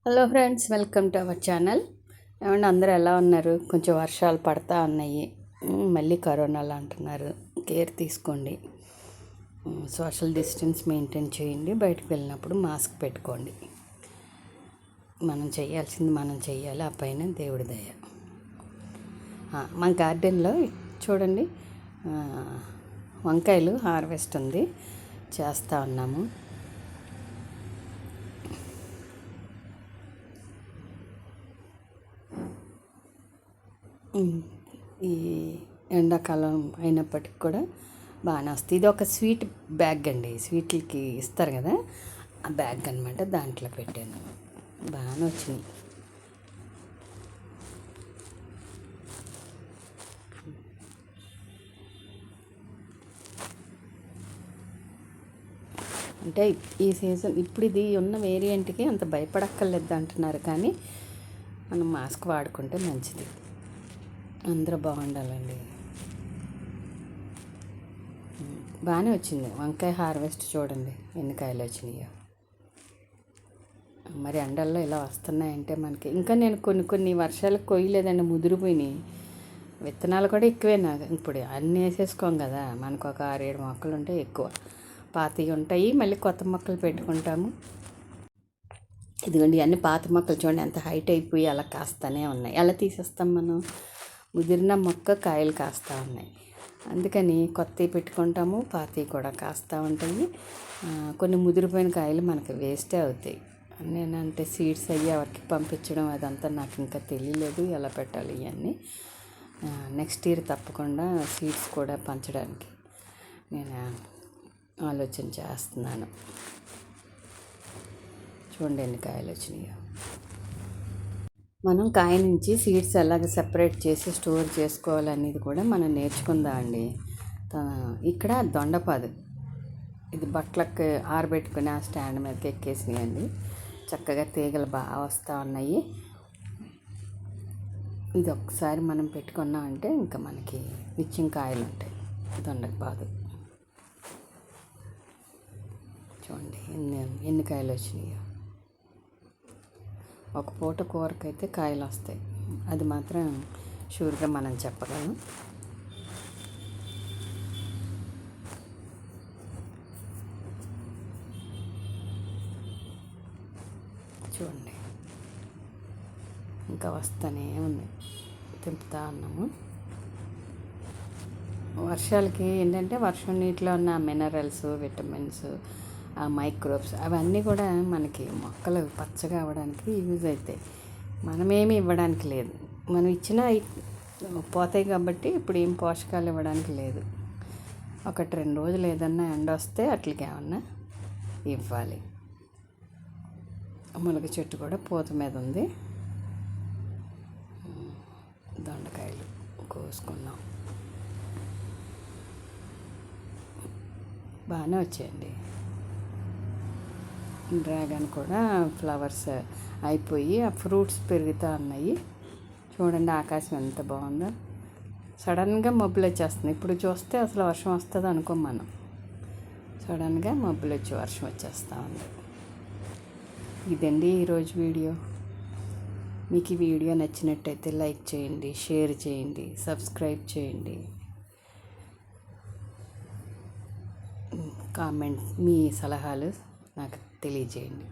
Hello friends, welcome to our channel. ఏమంటే అందరూ ఎలా ఉన్నారు? కొంచెం వర్షాలు పడతా ఉన్నాయి, మళ్ళీ కరోనాలు అంటున్నారు. కేర్ తీసుకోండి, సోషల్ డిస్టెన్స్ మెయింటైన్ చేయండి, బయటకు వెళ్ళినప్పుడు మాస్క్ పెట్టుకోండి. మనం చేయాల్సింది మనం చేయాలి, ఆ పైన దేవుడి దయ. మా గార్డెన్లో చూడండి, వంకాయలు హార్వెస్ట్ ఉంది, చేస్తూ ఉన్నాము. ఈ ఎండాకాలం అయినప్పటికి కూడా బాగానే వస్తుంది. ఇది ఒక స్వీట్ బ్యాగ్ అండి, స్వీట్లకి ఇస్తారు కదా, ఆ బ్యాగ్ అనమాట. దాంట్లో పెట్టాను, బాగానే వచ్చినాయి. అంటే ఈ సీజన్ ఇప్పుడు ఇది ఉన్న వేరియంట్కి అంత భయపడక్కర్లేదు అంటున్నారు, కానీ మనం మాస్క్ వాడుకుంటే మంచిది. అందరూ బాగుండాలండి. బాగానే వచ్చింది వంకాయ హార్వెస్ట్. చూడండి ఎన్ని కాయలు వచ్చినాయో. మరి ఎండల్లో ఇలా వస్తున్నాయంటే మనకి ఇంకా నేను కొన్ని వర్షాలకు కొయ్యలేదండి, ముదిరిపోయినాయి. విత్తనాలు కూడా ఎక్కువే. నాకు ఇప్పుడు అన్నీ వేసేసుకోం కదా, మనకు ఒక 6-7 మొక్కలు ఉంటాయి, ఎక్కువ పాతవి ఉంటాయి, మళ్ళీ కొత్త మొక్కలు పెట్టుకుంటాము. ఇదిగోండి అన్ని పాత మొక్కలు చూడండి ఎంత హైట్ అయిపోయి అలా కాస్తూనే ఉన్నాయి. ఎలా తీసేస్తాం మనం? ముదిరిన మొక్క కాయలు కాస్తూ ఉన్నాయి, అందుకని కొత్తవి పెట్టుకుంటాము, పాతవి కూడా కాస్తూ ఉంటాయి. కొన్ని ముదిరిపోయిన కాయలు మనకి వేస్టే అవుతాయి. నేనంటే సీడ్స్ అయ్యి ఎవరికి పంపించడం అదంతా నాకు ఇంకా తెలియలేదు, ఎలా పెట్టాలి ఇవన్నీ. నెక్స్ట్ ఇయర్ తప్పకుండా సీడ్స్ కూడా పంచడానికి నేను ఆలోచన చేస్తున్నాను. చూడండి ఎన్ని కాయలు వచ్చినాయో. మనం కాయ నుంచి సీడ్స్ ఎలాగ సెపరేట్ చేసి స్టోర్ చేసుకోవాలనేది కూడా మనం నేర్చుకుందామండి. ఇక్కడ దొండపాదు, ఇది బట్టలకు ఆరబెట్టుకుని ఆ స్టాండ్ మీదకి ఎక్కేసినాయండి. చక్కగా తీగలు బాగా వస్తూ ఉన్నాయి. ఇది ఒక్కసారి మనం పెట్టుకున్నామంటే ఇంకా మనకి నిత్యం కాయలు ఉంటాయి. దొండపాదు చూడండి ఎన్ని కాయలు వచ్చినాయో. ఒక పూట కూరకైతే కాయలు వస్తాయి, అది మాత్రం షూర్గా మనం చెప్పగలం. చూడండి ఇంకా వస్తూనే ఉన్నాయి, తెంపుతా ఉన్నాము. వర్షాలకి ఏంటంటే వర్షం నీటిలో ఉన్న మినరల్స్, విటమిన్స్, ఆ మైక్రోబ్స్ అవన్నీ కూడా మనకి మొక్కలు పచ్చగా అవ్వడానికి యూజ్ అవుతాయి. మనమేమి ఇవ్వడానికి లేదు, మనం ఇచ్చినా పోతాయి కాబట్టి ఇప్పుడు ఏం పోషకాలు ఇవ్వడానికి లేదు. 1-2 రోజులు ఏదన్నా ఎండ వస్తే అట్లకి ఏమన్నా ఇవ్వాలి. మునగ చెట్టు కూడా పూత మీద ఉంది. దొండకాయలు కోసుకున్నాం, బాగానే వచ్చాయండి. డ్రాగన్ కూడా ఫ్లవర్స్ అయిపోయి ఆ ఫ్రూట్స్ పెరుగుతూ ఉన్నాయి. చూడండి ఆకాశం ఎంత బాగుందో. సడన్గా మబ్బులు వచ్చేస్తుంది. ఇప్పుడు చూస్తే అసలు వర్షం వస్తుంది అనుకోం మనం, సడన్గా మబ్బులు వచ్చి వర్షం వచ్చేస్తూ ఉంది. ఇదండి ఈరోజు వీడియో. మీకు ఈ వీడియో నచ్చినట్టయితే లైక్ చేయండి, షేర్ చేయండి, సబ్స్క్రైబ్ చేయండి, కామెంట్ మీ సలహాలు నాకు తెలియజేయండి.